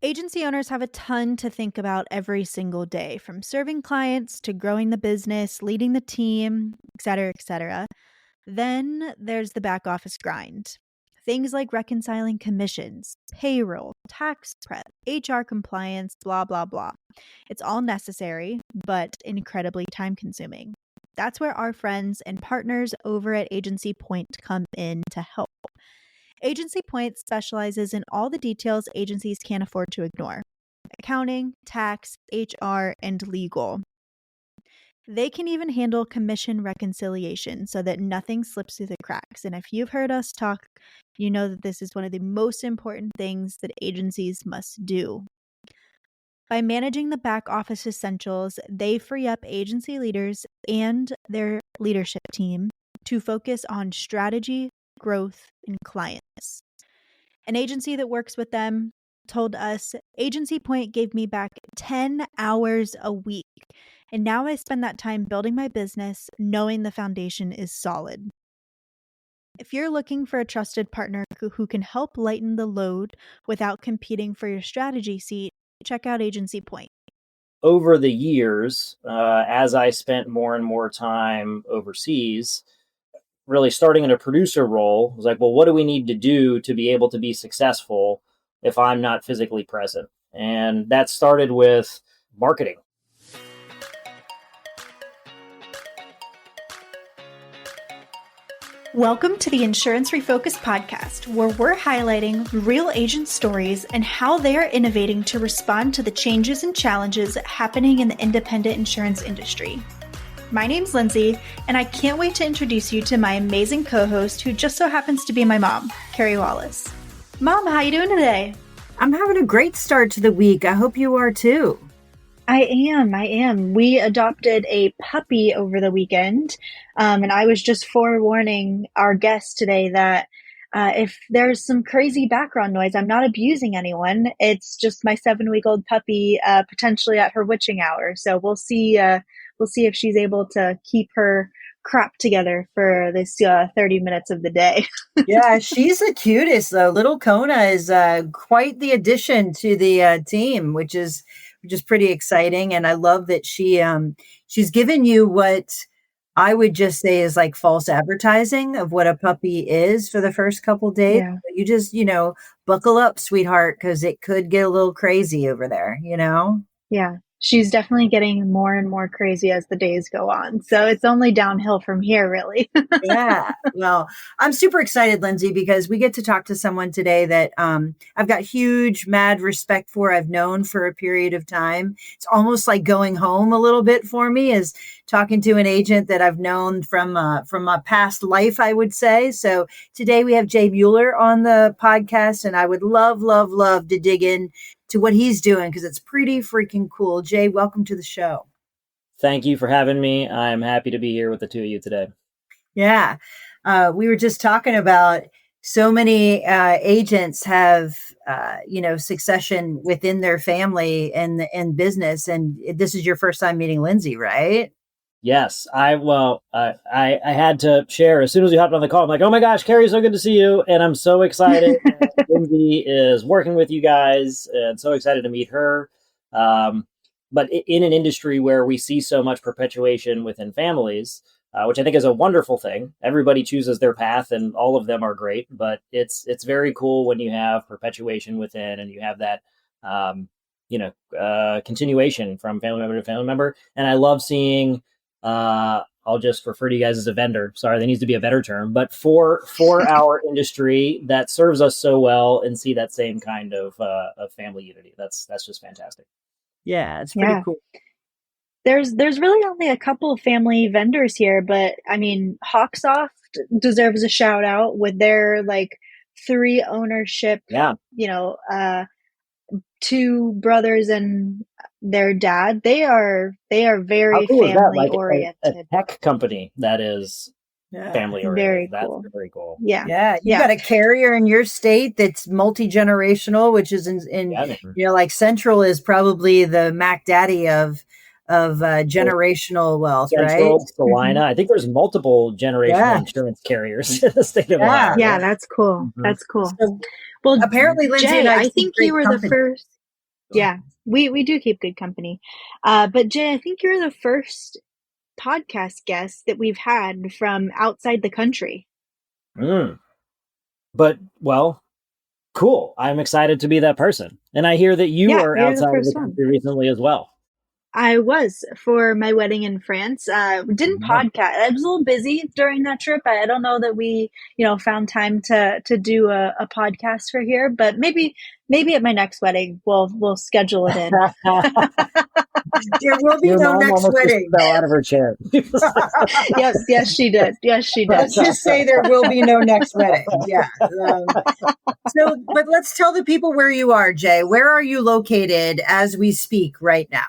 Agency owners have a ton to think about every single day, from serving clients to growing the business, leading the team, et cetera, et cetera. Then there's the back office grind. Things like reconciling commissions, payroll, tax prep, HR compliance, blah, blah, blah. It's all necessary, but incredibly time consuming. That's where our friends and partners over at Agency Point come in to help. Agency Point specializes in all the details agencies can't afford to ignore: accounting, tax, HR, and legal. They can even handle commission reconciliation so that nothing slips through the cracks. And if you've heard us talk, you know that this is one of the most important things that agencies must do. By managing the back office essentials, they free up agency leaders and their leadership team to focus on strategy, growth, and clients. An agency that works with them told us, Agency Point gave me back 10 hours a week. And now I spend that time building my business, knowing the foundation is solid. If you're looking for a trusted partner who can help lighten the load without competing for your strategy seat, check out Agency Point. Over the years, as I spent more and more time overseas, really starting in a producer role, I was like, well, what do we need to do to be able to be successful if I'm not physically present? And that started with marketing. Welcome to the Insurance Refocused podcast, where we're highlighting real agent stories and how they are innovating to respond to the changes and challenges happening in the independent insurance industry. My name's Lindsay, and I can't wait to introduce you to my amazing co-host, who just so happens to be my mom, Carey Wallace. Mom, how you doing today? I'm having a great start to the week. I hope you are too. I am. We adopted a puppy over the weekend, and I was just forewarning our guests today that if there's some crazy background noise, I'm not abusing anyone. It's just my 7-week-old puppy, potentially at her witching hour. So we'll see if she's able to keep her crap together for this 30 minutes of the day. Yeah, she's the cutest though. Little Kona is quite the addition to the team, which is pretty exciting. And I love that she's given you what I would just say is like false advertising of what a puppy is for the first couple days. Yeah. You just, buckle up, sweetheart, because it could get a little crazy over there, Yeah. She's definitely getting more and more crazy as the days go on. So it's only downhill from here, really. Yeah. Well, I'm super excited, Lindsay, because we get to talk to someone today that I've got huge, mad respect for. I've known for a period of time. It's almost like going home a little bit for me, is talking to an agent that I've known from a past life, I would say. So today we have Jay Mueller on the podcast, and I would love to dig in to what he's doing, because it's pretty freaking cool. Jay, welcome to the show. Thank you for having me. I'm happy to be here with the two of you today. Yeah. We were just talking about so many agents have, succession within their family and business. And this is your first time meeting Lindsay, right? Yes, I had to share as soon as we hopped on the call. I'm like, oh my gosh, Carey, so good to see you. And I'm so excited. Lindsay is working with you guys, and so excited to meet her. But in an industry where we see so much perpetuation within families, which I think is a wonderful thing. Everybody chooses their path and all of them are great, but it's very cool when you have perpetuation within and you have that, continuation from family member to family member. And I love seeing, I'll just refer to you guys as a vendor. Sorry, there needs to be a better term, but for our industry that serves us so well, and see that same kind of family unity. That's just fantastic. Yeah, it's pretty cool. There's really only a couple of family vendors here, but I mean, Hawksoft deserves a shout out with their 3 ownership. Yeah. 2 brothers and their dad. They are very cool family oriented. A tech company that is family oriented. Very cool. That's very cool. Yeah. You got a carrier in your state that's multi-generational, which is like Central is probably the Mac Daddy of generational wealth, Central, right? Salina. I think there's multiple generational insurance carriers in the state of Ohio. Yeah, that's cool. Mm-hmm. That's cool. So, well, apparently, Lindsay Jay, and I think you were the first. Yeah, we do keep good company. But Jay, I think you're the first podcast guest that we've had from outside the country. Mm. But, well, cool. I'm excited to be that person. And I hear that you Yeah, are you're the outside of the first one. country recently as well. I was for my wedding in France. Didn't Yeah. podcast. I was a little busy during that trip. I don't know that we, found time to do a podcast for here, but maybe at my next wedding we'll schedule it in. There will be Your no mom next almost just wedding. fell out of her chair. Yes, she did. Yes, she did. Let's just say there will be no next wedding. Yeah. But let's tell the people where you are, Jay. Where are you located as we speak right now?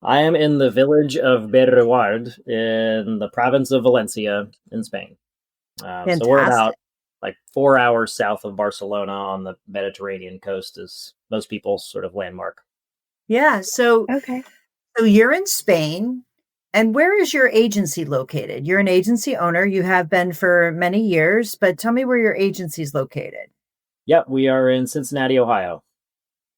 I am in the village of Berreward in the province of Valencia in Spain. So we're about like 4 hours south of Barcelona on the Mediterranean coast, is most people's sort of landmark. Yeah. So Okay. you're in Spain. And where is your agency located? You're an agency owner. You have been for many years, but tell me where your agency is located. Yep, we are in Cincinnati, Ohio.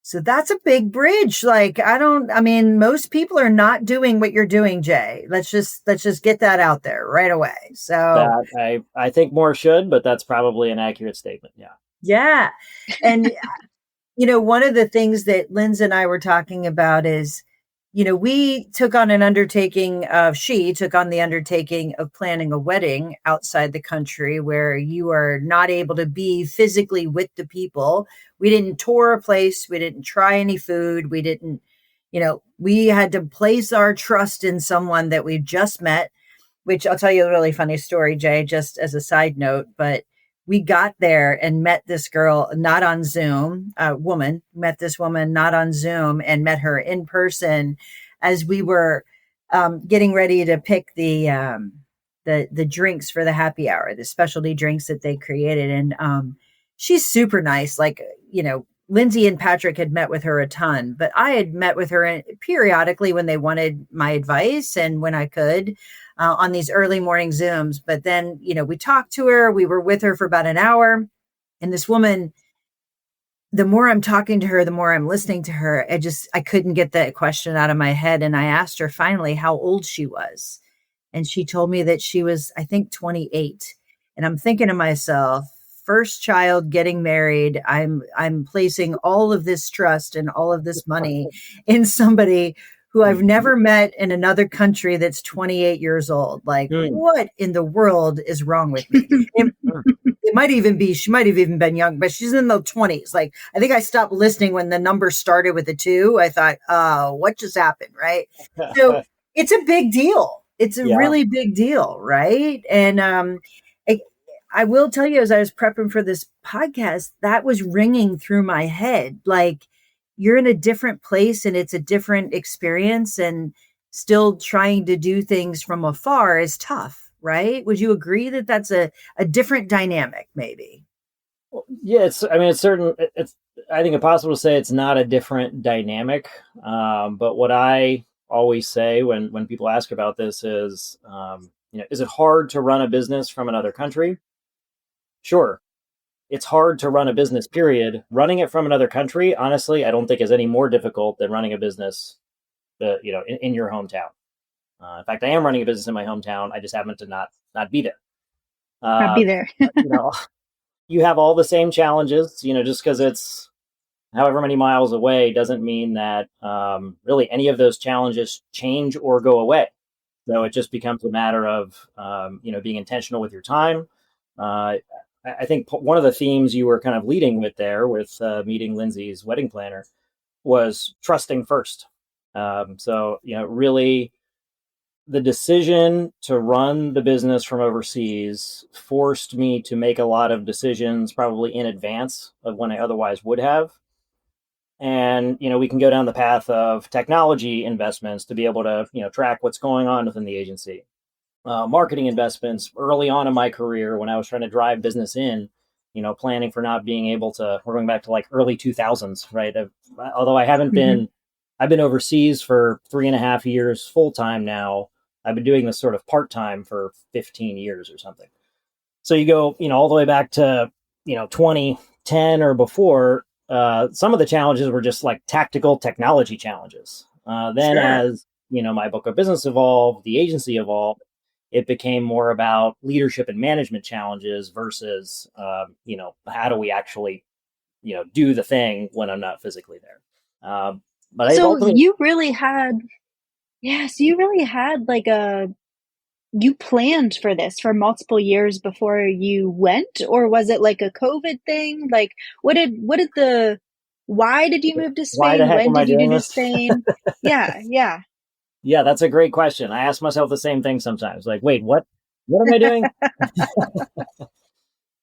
So that's a big bridge. Most people are not doing what you're doing, Jay. Let's just get that out there right away. So that I think more should, but that's probably an accurate statement. Yeah. Yeah. And one of the things that Lindsay and I were talking about is, we took on an undertaking she took on the undertaking of planning a wedding outside the country where you are not able to be physically with the people. We didn't tour a place. We didn't try any food. We didn't, we had to place our trust in someone that we've just met, which I'll tell you a really funny story, Jay, just as a side note, but we got there and met this girl, not on Zoom, met this woman, not on Zoom, and met her in person as we were getting ready to pick the drinks for the happy hour, the specialty drinks that they created. And she's super nice. Like, Lindsay and Patrick had met with her a ton, but I had met with her periodically when they wanted my advice and when I could. On these early morning Zooms. But then, we talked to her, we were with her for about an hour. And this woman, the more I'm talking to her, the more I'm listening to her, I couldn't get that question out of my head. And I asked her finally how old she was. And she told me that she was, I think, 28. And I'm thinking to myself, first child, getting married, I'm placing all of this trust and all of this money in somebody who I've never met in another country that's 28 years old. Like, what in the world is wrong with me? It might even be, she might have even been young, but she's in the 20s. Like, I think I stopped listening when the number started with a 2. I thought, what just happened? Right. So it's a big deal. It's a really big deal. Right. And I will tell you, as I was prepping for this podcast, that was ringing through my head. Like, you're in a different place and it's a different experience, and still trying to do things from afar is tough, right? Would you agree that that's a different dynamic maybe? Yeah, it's I think it's possible to say it's not a different dynamic. But what I always say when people ask about this is, is it hard to run a business from another country? Sure. It's hard to run a business, period. Running it from another country, honestly, I don't think is any more difficult than running a business, in your hometown. In fact, I am running a business in my hometown. I just happen to not be there. Not be there. You have all the same challenges. Just because it's however many miles away doesn't mean that really any of those challenges change or go away. So it just becomes a matter of being intentional with your time. I think one of the themes you were kind of leading with there with meeting Lindsay's wedding planner was trusting first. Really the decision to run the business from overseas forced me to make a lot of decisions probably in advance of when I otherwise would have. And, we can go down the path of technology investments to be able to, track what's going on within the agency. Marketing investments early on in my career when I was trying to drive business in, planning for not being able to, we're going back to like early 2000s, right? Although I haven't been, I've been overseas for 3.5 years full time now. I've been doing this sort of part time for 15 years or something. So you go, all the way back to, 2010 or before, some of the challenges were just like tactical technology challenges. Then Sure. as, my book of business evolved, the agency evolved, it became more about leadership and management challenges versus, how do we actually, do the thing when I'm not physically there. But I've So ultimately, you really had, so you really had like you planned for this for multiple years before you went, or was it like a COVID thing? Like, why did you move to why the Spain? heck When am I did you doing move to this? Spain? Yeah, yeah. Yeah, that's a great question. I ask myself the same thing sometimes. Like, wait, what am I doing?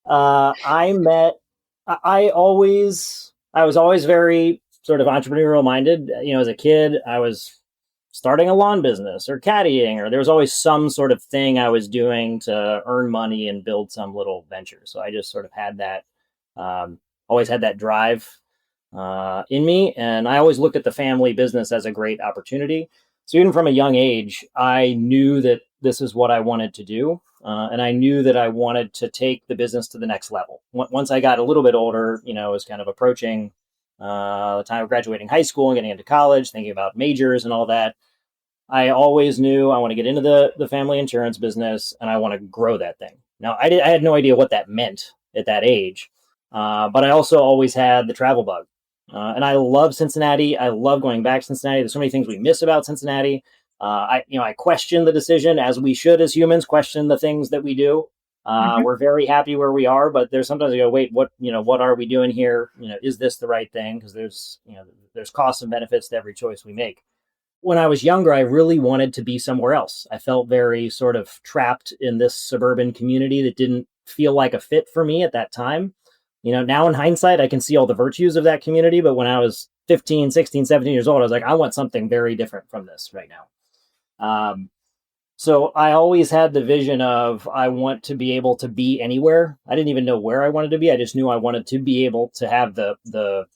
I met, I was always very sort of entrepreneurial minded. As a kid, I was starting a lawn business or caddying, or there was always some sort of thing I was doing to earn money and build some little venture. So I just sort of had that, always had that drive in me. And I always looked at the family business as a great opportunity. So even from a young age, I knew that this is what I wanted to do. And I knew that I wanted to take the business to the next level. Once I got a little bit older, was kind of approaching the time of graduating high school and getting into college, thinking about majors and all that. I always knew I want to get into the family insurance business and I want to grow that thing. Now, I had no idea what that meant at that age, but I also always had the travel bug. And I love Cincinnati. I love going back to Cincinnati. There's so many things we miss about Cincinnati. I question the decision, as we should as humans question the things that we do. Mhm. We're very happy where we are, but there's sometimes you go, wait, what are we doing here? Is this the right thing? Because there's costs and benefits to every choice we make. When I was younger, I really wanted to be somewhere else. I felt very sort of trapped in this suburban community that didn't feel like a fit for me at that time. Now in hindsight, I can see all the virtues of that community. But when I was 15, 16, 17 years old, I was like, I want something very different from this right now. So I always had the vision of I want to be able to be anywhere. I didn't even know where I wanted to be. I just knew I wanted to be able to have the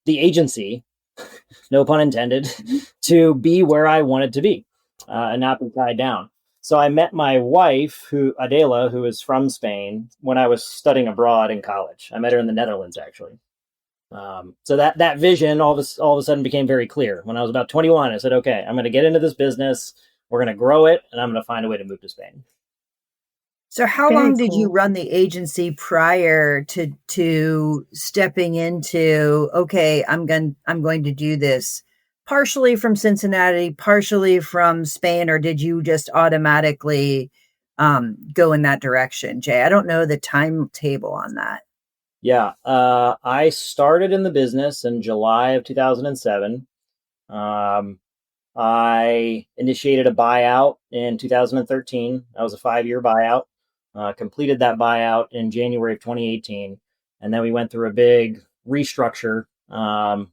agency, no pun intended, to be where I wanted to be and not be tied down. So I met my wife, Adela, who is from Spain, when I was studying abroad in college. I met her in the Netherlands, actually. So that vision all of a sudden became very clear. When I was about 21, I said, okay, I'm going to get into this business. We're going to grow it, and I'm going to find a way to move to Spain. So how Very long did you cool. run the agency prior to stepping into, okay, I'm going to do this partially from Cincinnati, partially from Spain, or did you just automatically go in that direction, Jay? I don't know the timetable on that. Yeah, I started in the business in July of 2007. I initiated a buyout in 2013. That was a 5-year buyout. Completed that buyout in January of 2018. And then we went through a big restructure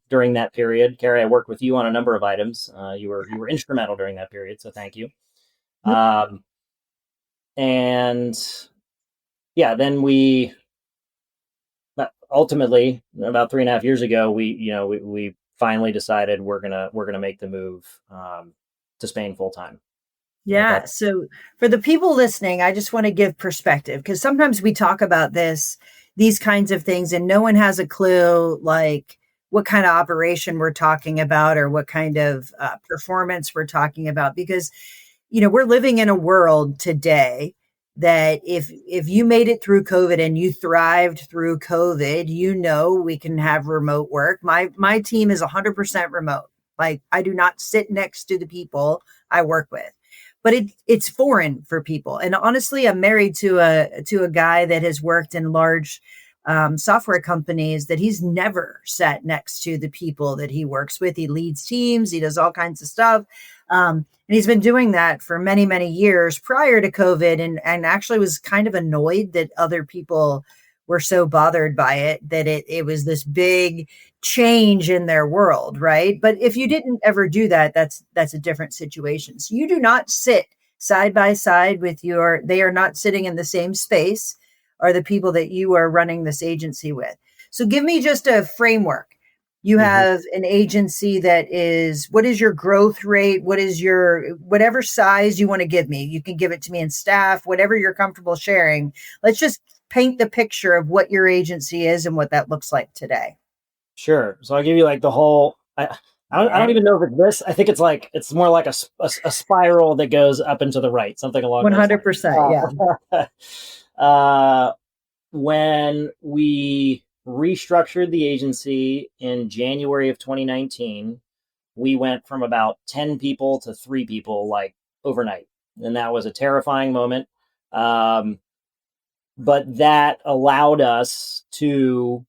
during that period. Carey, I worked with you on a number of items. You were instrumental during that period, so thank you. And yeah, then we ultimately, about 3.5 years ago, we finally decided we're gonna make the move to Spain full time. Yeah. So for the people listening, I just want to give perspective because sometimes we talk about these kinds of things and no one has a clue like what kind of operation we're talking about or what kind of performance we're talking about because, we're living in a world today that if you made it through COVID and you thrived through COVID, we can have remote work. My team is 100% remote. Like I do not sit next to the people I work with. But it's foreign for people. And honestly, I'm married to a guy that has worked in large software companies that he's never sat next to the people that he works with. He leads teams. He does all kinds of stuff. And he's been doing that for many, many years prior to COVID and actually was kind of annoyed that other people were so bothered by it, that it was this big change in their world, right? But if you didn't ever do that, that's a different situation. So you do not sit side by side with they are not sitting in the same space or the people that you are running this agency with. So give me just a framework. You have an agency what is your growth rate? What is whatever size you want to give me? You can give it to me in staff, whatever you're comfortable sharing. Let's just paint the picture of what your agency is and what that looks like today. Sure. So I'll give you like the whole. I don't even know if it's this. I think it's more like a spiral that goes up and to the right, something along those lines. 100%. Yeah. When we restructured the agency in January of 2019, we went from about 10 people to 3 people like overnight. And that was a terrifying moment. But that allowed us to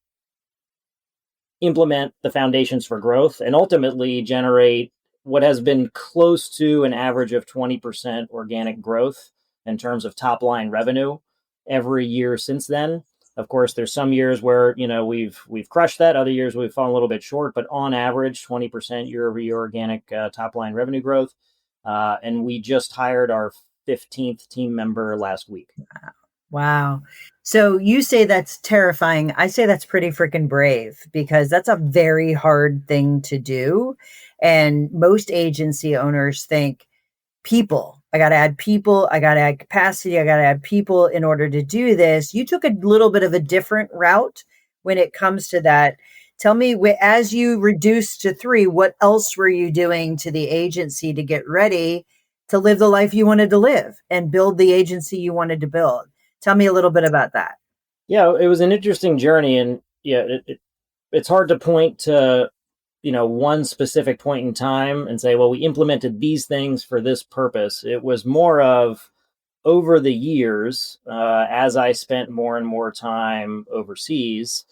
implement the foundations for growth and ultimately generate what has been close to an average of 20% organic growth in terms of top line revenue every year since then. Of course, there's some years where, we've crushed that. Other years we've fallen a little bit short, but on average, 20% year over year organic top line revenue growth. And we just hired our 15th team member last week. Wow. So you say that's terrifying. I say that's pretty freaking brave, because that's a very hard thing to do. And most agency owners think, people, I got to add people, I got to add capacity, I got to add people in order to do this. You took a little bit of a different route when it comes to that. Tell me, as you reduced to 3, what else were you doing to the agency to get ready to live the life you wanted to live and build the agency you wanted to build? Tell me a little bit about that. Yeah, it was an interesting journey, and it's hard to point to, one specific point in time and say, well, we implemented these things for this purpose. It was more of over the years, as I spent more and more time overseas,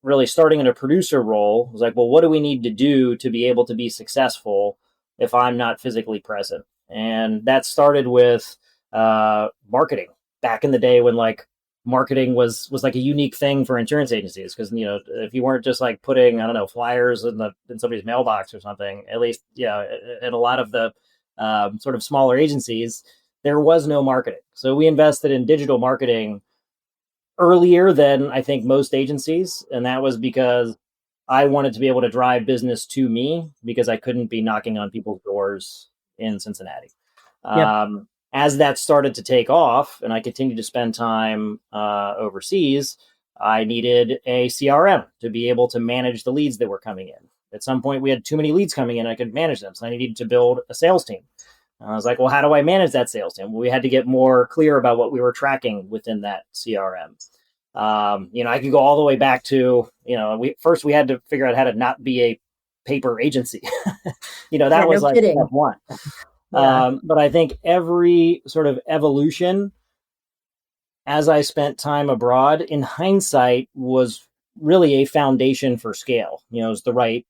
really starting in a producer role, was like, well, what do we need to do to be able to be successful if I'm not physically present? And that started with marketing. Back in the day when like marketing was like a unique thing for insurance agencies, because if you weren't just like putting, I don't know, flyers in somebody's mailbox or something, at least in a lot of the sort of smaller agencies, there was no marketing. So we invested in digital marketing earlier than I think most agencies, and that was because I wanted to be able to drive business to me, because I couldn't be knocking on people's doors in Cincinnati. Yep. As that started to take off and I continued to spend time overseas, I needed a CRM to be able to manage the leads that were coming in. At some point, we had too many leads coming in. I couldn't manage them. So I needed to build a sales team. I was like, well, how do I manage that sales team? Well, we had to get more clear about what we were tracking within that CRM. I could go all the way back to, we had to figure out how to not be a paper agency. That was like step one. Yeah. But I think every sort of evolution, as I spent time abroad, in hindsight, was really a foundation for scale. It was the right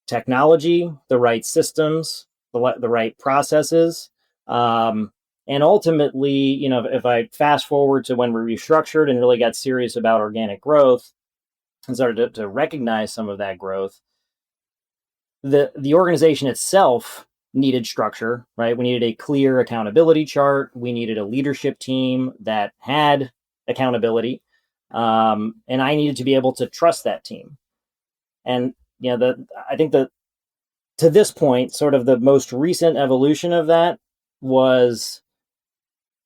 technology, the right systems, the right processes. And ultimately, if I fast forward to when we restructured and really got serious about organic growth and started to recognize some of that growth, the organization itself needed structure, right? We needed a clear accountability chart. We needed a leadership team that had accountability. And I needed to be able to trust that team. And, I think that to this point, sort of the most recent evolution of that was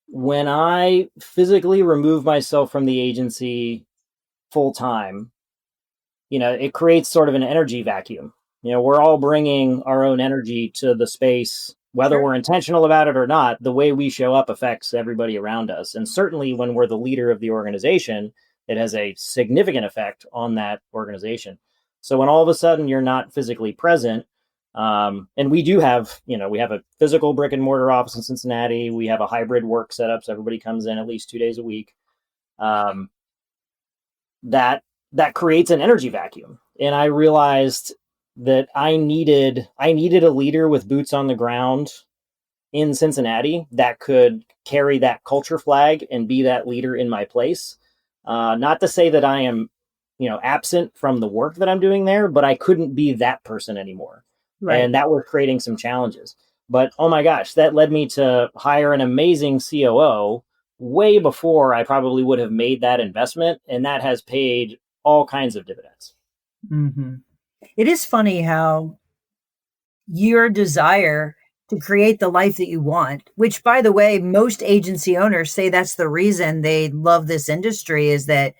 when I physically removed myself from the agency full time. It creates sort of an energy vacuum. We're all bringing our own energy to the space, whether we're intentional about it or not. The way we show up affects everybody around us. And certainly when we're the leader of the organization, it has a significant effect on that organization. So when all of a sudden you're not physically present, and we do have, we have a physical brick and mortar office in Cincinnati. We have a hybrid work setup. So everybody comes in at least 2 days a week. That creates an energy vacuum. And I realized that I needed a leader with boots on the ground in Cincinnati that could carry that culture flag and be that leader in my place. Not to say that I am, absent from the work that I'm doing there, but I couldn't be that person anymore. Right. And that was creating some challenges. But oh my gosh, that led me to hire an amazing COO way before I probably would have made that investment. And that has paid all kinds of dividends. Mm-hmm. It is funny how your desire to create the life that you want, which, by the way, most agency owners say that's the reason they love this industry, is that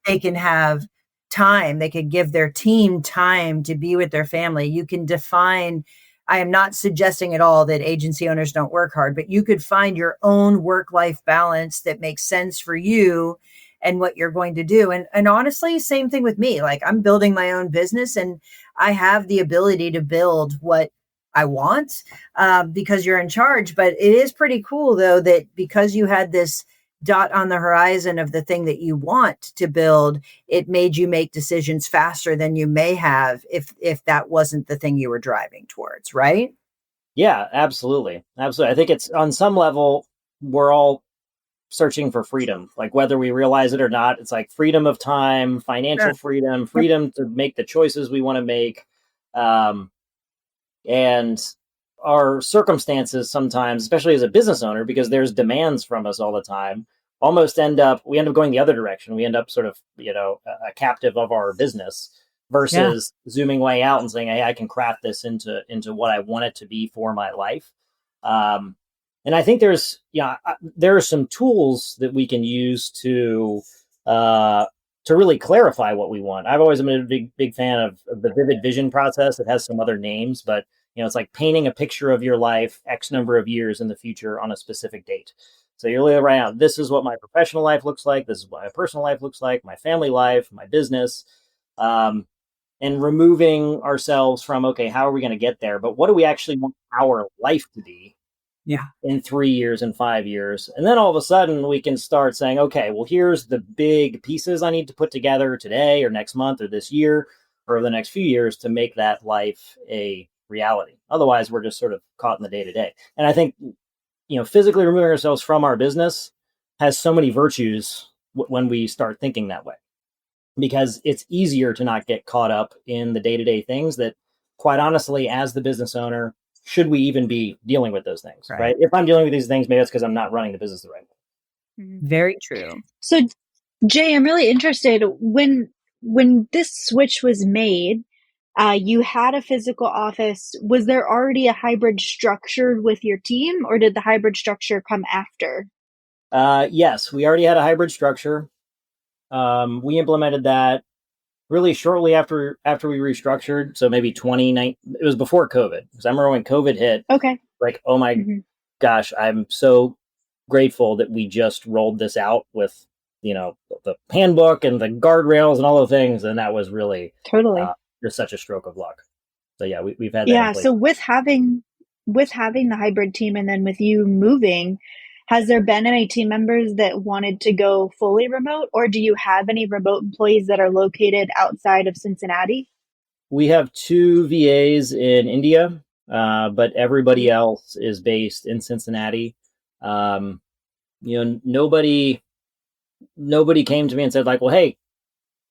they can have time. They could give their team time to be with their family. You can define, I am not suggesting at all that agency owners don't work hard, but you could find your own work-life balance that makes sense for you and what you're going to do. And honestly, same thing with me. Like, I'm building my own business and I have the ability to build what I want because you're in charge. But it is pretty cool, though, that because you had this dot on the horizon of the thing that you want to build, it made you make decisions faster than you may have if that wasn't the thing you were driving towards, right? Yeah, absolutely. Absolutely. I think it's on some level, we're all searching for freedom, like whether we realize it or not. It's like freedom of time, financial freedom to make the choices we want to make. And our circumstances sometimes, especially as a business owner, because there's demands from us all the time, we end up going the other direction. We end up sort of, a captive of our business versus zooming way out and saying, hey, I can craft this into what I want it to be for my life. And I think there are some tools that we can use to really clarify what we want. I've always been a big fan of the vivid vision process. It has some other names, but it's like painting a picture of your life X number of years in the future on a specific date. So you're literally right now, this is what my professional life looks like. This is what my personal life looks like, my family life, my business, and removing ourselves from, okay, how are we going to get there? But what do we actually want our life to be? Yeah. In 3 years and 5 years. And then all of a sudden we can start saying, okay, well, here's the big pieces I need to put together today or next month or this year or the next few years to make that life a reality. Otherwise, we're just sort of caught in the day to day. And I think, physically removing ourselves from our business has so many virtues when we start thinking that way, because it's easier to not get caught up in the day to day things that, quite honestly, as the business owner, should we even be dealing with those things, right? If I'm dealing with these things, maybe that's because I'm not running the business the right way. Very true. So, Jay, I'm really interested, when this switch was made, you had a physical office. Was there already a hybrid structure with your team, or did the hybrid structure come after? Yes, we already had a hybrid structure. We implemented that really shortly after we restructured. So maybe 2019, it was before COVID. Because I remember when COVID hit, okay, like, oh my gosh, I'm so grateful that we just rolled this out with, the handbook and the guardrails and all the things. And that was really totally just such a stroke of luck. So yeah, we've had that. Yeah. So with having the hybrid team, and then with you moving, has there been any team members that wanted to go fully remote, or do you have any remote employees that are located outside of Cincinnati? We have 2 VAs in India, but everybody else is based in Cincinnati. Nobody came to me and said, like, well, hey,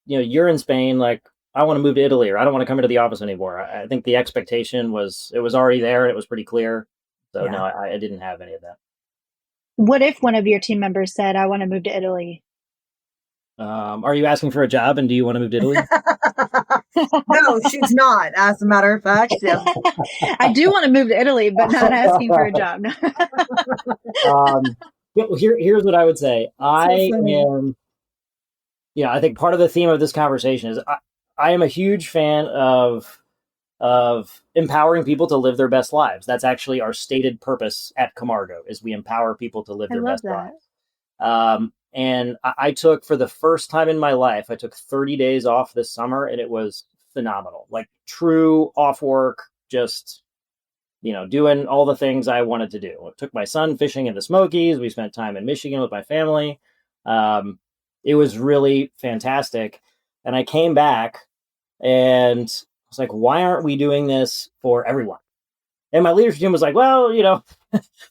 you're in Spain, like, I want to move to Italy, or I don't want to come into the office anymore. I think the expectation was already there, and it was pretty clear. So no, I didn't have any of that. What if one of your team members said, I want to move to Italy? Are you asking for a job, and do you want to move to Italy? No, she's not, as a matter of fact. Yeah. I do want to move to Italy, but not asking for a job. Here's what I would say. I think part of the theme of this conversation is I am a huge fan of empowering people to live their best lives. That's actually our stated purpose at Camargo, is we empower people to live their best lives. And I took, for the first time in my life, I took 30 days off this summer, and it was phenomenal. Like, true off work, just, doing all the things I wanted to do. I took my son fishing in the Smokies. We spent time in Michigan with my family. It was really fantastic. And I came back and I was like, why aren't we doing this for everyone? And my leadership team was like, well,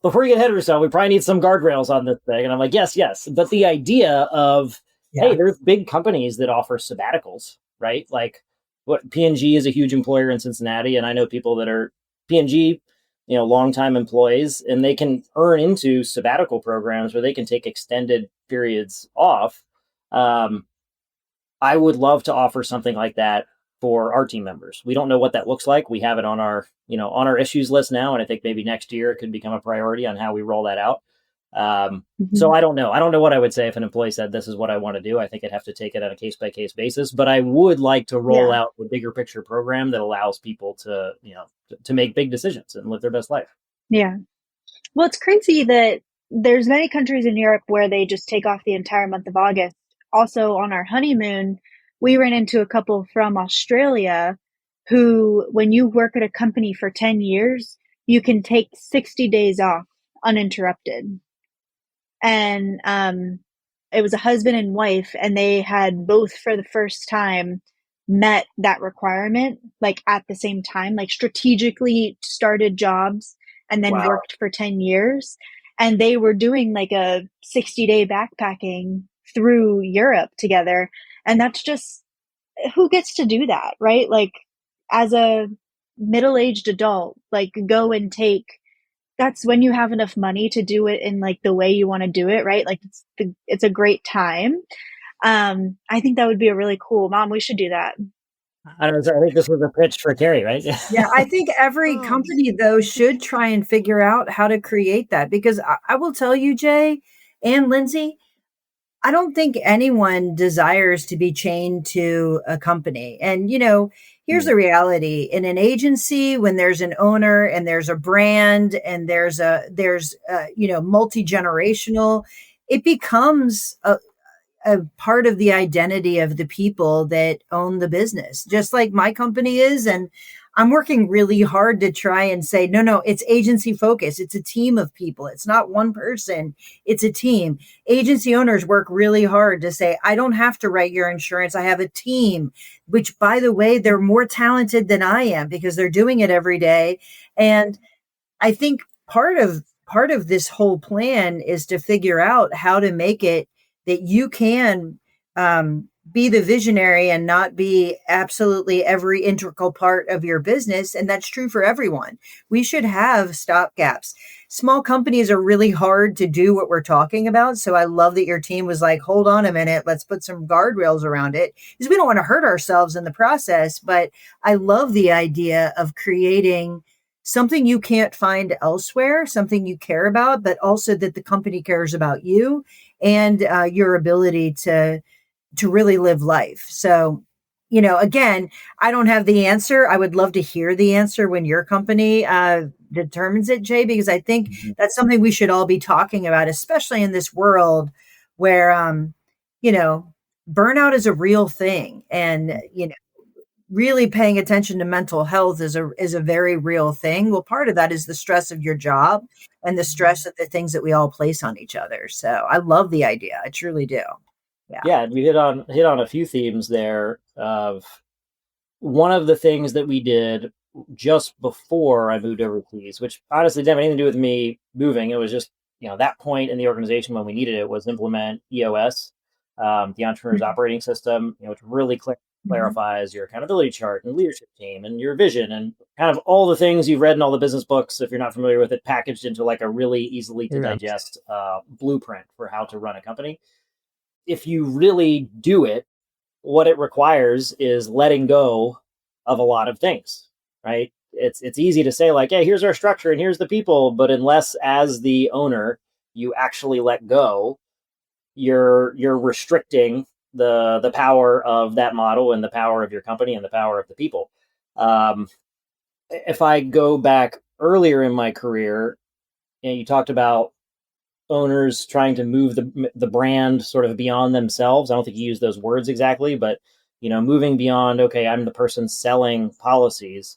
before you get ahead of yourself, we probably need some guardrails on this thing. And I'm like, yes. But the idea of, hey, there's big companies that offer sabbaticals, right? Like, what, P&G is a huge employer in Cincinnati. And I know people that are P&G, longtime employees, and they can earn into sabbatical programs where they can take extended periods off. I would love to offer something like that for our team members. We don't know what that looks like. We have it on our, on our issues list now. And I think maybe next year it could become a priority on how we roll that out. So I don't know. I don't know what I would say if an employee said, this is what I want to do. I think I'd have to take it on a case by case basis, but I would like to roll out a bigger picture program that allows people to, to make big decisions and live their best life. Yeah. Well, it's crazy that there's many countries in Europe where they just take off the entire month of August. Also, on our honeymoon, we ran into a couple from Australia who, when you work at a company for 10 years, you can take 60 days off uninterrupted. And it was a husband and wife, and they had both for the first time met that requirement, like at the same time, like strategically started jobs and then worked for 10 years. And they were doing like a 60-day backpacking through Europe together. And that's just, who gets to do that, right? Like as a middle-aged adult, like go and take, that's when you have enough money to do it in like the way you want to do it, right? Like it's a great time. I think that would be a really cool, Mom, we should do that. I don't know. I think this was a pitch for Carey, right? Yeah, I think every company, though, should try and figure out how to create that, because I will tell you, Jay and Lindsay, I don't think anyone desires to be chained to a company. And, here's the reality. In an agency, when there's an owner and there's a brand and there's multi-generational, it becomes a part of the identity of the people that own the business, just like my company is. And I'm working really hard to try and say, no, it's agency focused. It's a team of people. It's not one person. It's a team. Agency owners work really hard to say, I don't have to write your insurance. I have a team, which, by the way, they're more talented than I am because they're doing it every day. And I think part of this whole plan is to figure out how to make it that you can be the visionary and not be absolutely every integral part of your business. And that's true for everyone. We should have stopgaps. Small companies are really hard to do what we're talking about. So I love that your team was like, hold on a minute, let's put some guardrails around it, because we don't want to hurt ourselves in the process. But I love the idea of creating something you can't find elsewhere, something you care about, but also that the company cares about you and your ability to really live life. So, again, I don't have the answer. I would love to hear the answer when your company determines it, Jay, because I think that's something we should all be talking about, especially in this world where, burnout is a real thing. And, really paying attention to mental health is a very real thing. Well, part of that is the stress of your job and the stress of the things that we all place on each other. So I love the idea. I truly do. Yeah, we hit on a few themes there. Of one of the things that we did just before I moved overseas, which honestly didn't have anything to do with me moving. It was just, that point in the organization when we needed it was implement EOS, the Entrepreneur's Operating System, which really clarifies your accountability chart and leadership team and your vision and kind of all the things you've read in all the business books. If you're not familiar with it, packaged into like a really easily to digest blueprint for how to run a company. If you really do it, what it requires is letting go of a lot of things, right? It's easy to say like, hey, here's our structure and here's the people, but unless as the owner, you actually let go, you're restricting the power of that model and the power of your company and the power of the people. If I go back earlier in my career, you talked about owners trying to move the brand sort of beyond themselves. I don't think you use those words exactly, but moving beyond, okay, I'm the person selling policies.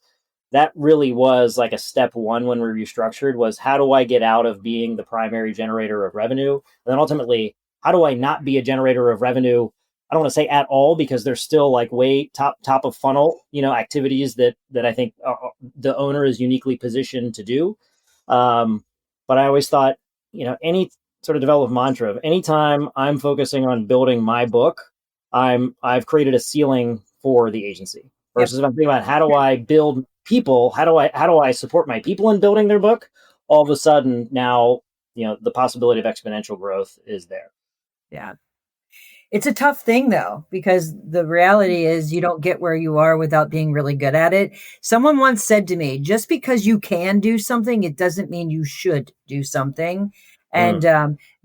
That really was like a step one when we restructured, was how do I get out of being the primary generator of revenue? And then ultimately, how do I not be a generator of revenue? I don't want to say at all, because there's still like way top of funnel, activities that I think the owner is uniquely positioned to do. But I always thought, any sort of developed mantra of anytime I'm focusing on building my book, I've created a ceiling for the agency. Versus if I'm thinking about how do I build people, how do I support my people in building their book, all of a sudden now, the possibility of exponential growth is there. Yeah. It's a tough thing though, because the reality is you don't get where you are without being really good at it. Someone once said to me, just because you can do something, it doesn't mean you should do something. And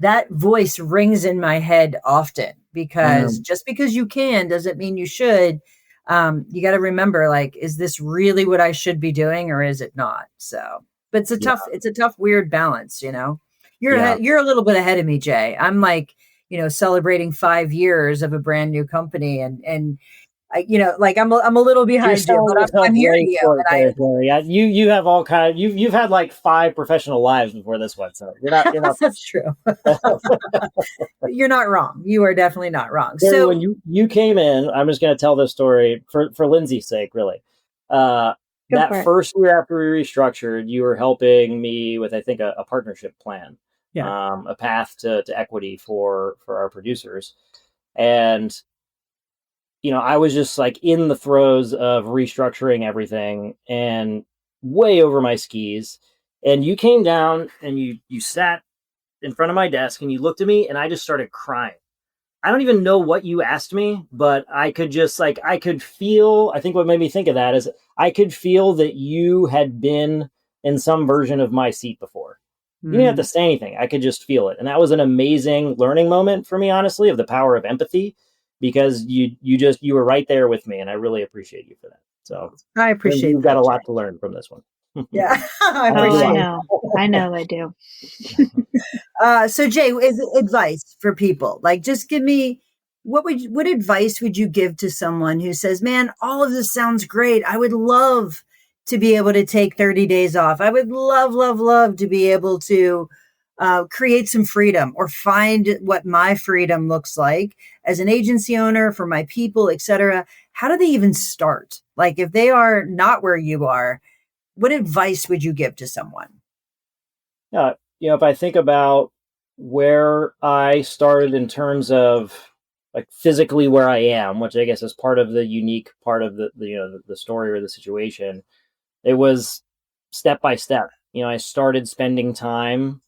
that voice rings in my head often, because just because you can doesn't mean you should. You got to remember, like, is this really what I should be doing, or is it not? So, but it's a tough, weird balance, you know. You're a little bit ahead of me, Jay. I'm like, celebrating 5 years of a brand new company, and I, like I'm a little behind you, but I'm hearing you. You have all kind. You've had like 5 professional lives before this one, so you're not. That's true. You're not wrong. You are definitely not wrong. Carey, so when you came in, I'm just going to tell this story for Lindsay's sake, really. That first year after we restructured, you were helping me with, I think, a partnership plan. A path to equity for our producers. And, I was just like in the throes of restructuring everything and way over my skis. And you came down and you sat in front of my desk and you looked at me and I just started crying. I don't even know what you asked me, but I could just I could feel, I think what made me think of that is I could feel that you had been in some version of my seat before. You didn't have to say anything. I could just feel it. And that was an amazing learning moment for me, honestly, of the power of empathy, because you were right there with me. And I really appreciate you for that. So I appreciate you've got a lot to learn from this one. Yeah. I know I do. So Jay, is advice for people, like, just give me, what advice would you give to someone who says, man, all of this sounds great. I would love to be able to take 30 days off. I would love to be able to create some freedom, or find what my freedom looks like as an agency owner for my people, etc. How do they even start? Like, if they are not where you are, what advice would you give to someone? If I think about where I started in terms of like physically where I am, which I guess is part of the unique part of the story or the situation, it was step by step. I started spending time,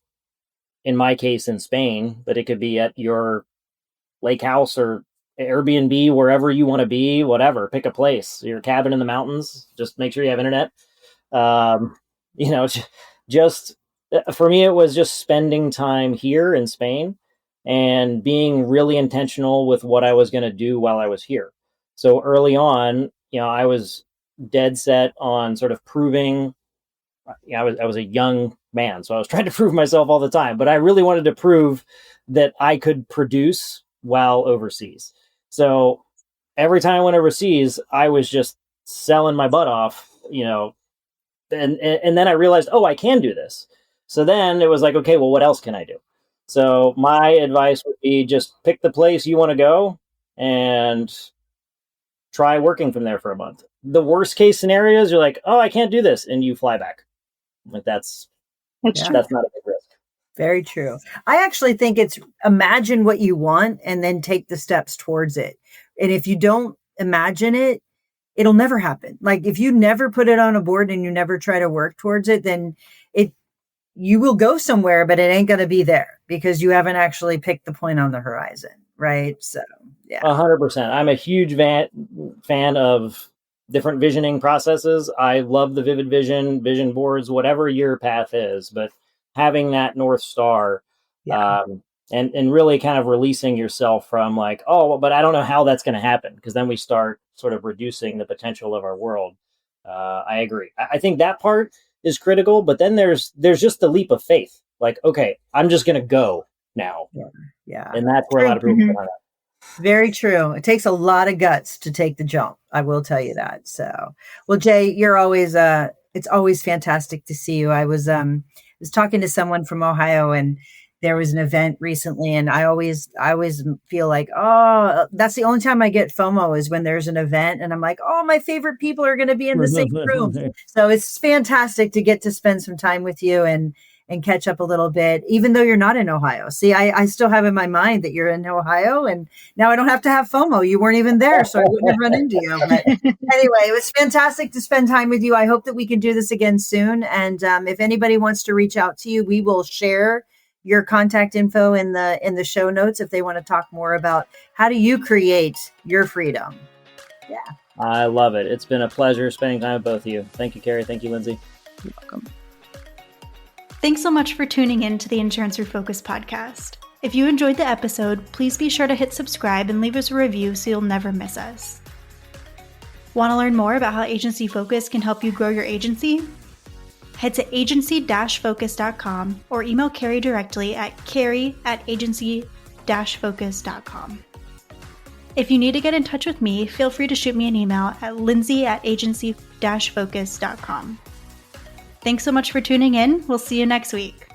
in my case, in Spain, but it could be at your lake house or Airbnb, wherever you want to be, whatever, pick a place, your cabin in the mountains, just make sure you have internet. Just for me, it was just spending time here in Spain and being really intentional with what I was going to do while I was here. So early on, I was dead set on sort of proving. I was a young man, so I was trying to prove myself all the time, but I really wanted to prove that I could produce while overseas. So every time I went overseas, I was just selling my butt off, and then I realized, I can do this. So then it was like, okay, well, what else can I do? So my advice would be just pick the place you want to go and try working from there for a month. The worst case scenarios, you're like, I can't do this, and you fly back. Like that's not a big risk. Very true. I actually think it's imagine what you want and then take the steps towards it. And if you don't imagine it, it'll never happen. Like, if you never put it on a board and you never try to work towards it, then you will go somewhere, but it ain't going to be there because you haven't actually picked the point on the horizon. Right. So, yeah. 100%. I'm a huge fan of different visioning processes. I love the vivid vision boards, whatever your path is, but having that North Star, and really kind of releasing yourself from like, but I don't know how that's going to happen, because then we start sort of reducing the potential of our world. I agree. I think that part is critical, but then there's just the leap of faith. Like, okay, I'm just going to go now. Yeah. And that's where a lot of people are at. Very true. It takes a lot of guts to take the jump. I will tell you that. So, well, Jay, you're always, it's always fantastic to see you. I was talking to someone from Ohio, and there was an event recently, and I always feel like, that's the only time I get FOMO is when there's an event, and I'm like, my favorite people are going to be in the same room. So it's fantastic to get to spend some time with you and catch up a little bit, even though you're not in Ohio. See, I still have in my mind that you're in Ohio, and now I don't have to have FOMO. You weren't even there, so I wouldn't have run into you. But anyway, it was fantastic to spend time with you. I hope that we can do this again soon. And if anybody wants to reach out to you, we will share your contact info in the show notes if they want to talk more about how do you create your freedom. Yeah. I love it. It's been a pleasure spending time with both of you. Thank you, Carey. Thank you, Lindsay. You're welcome. Thanks so much for tuning in to the Insurance Refocused podcast. If you enjoyed the episode, please be sure to hit subscribe and leave us a review so you'll never miss us. Want to learn more about how Agency Focus can help you grow your agency? Head to agency-focus.com or email Carey directly at carey@agency-focus.com. If you need to get in touch with me, feel free to shoot me an email at lindsay@agency-focus.com. Thanks so much for tuning in. We'll see you next week.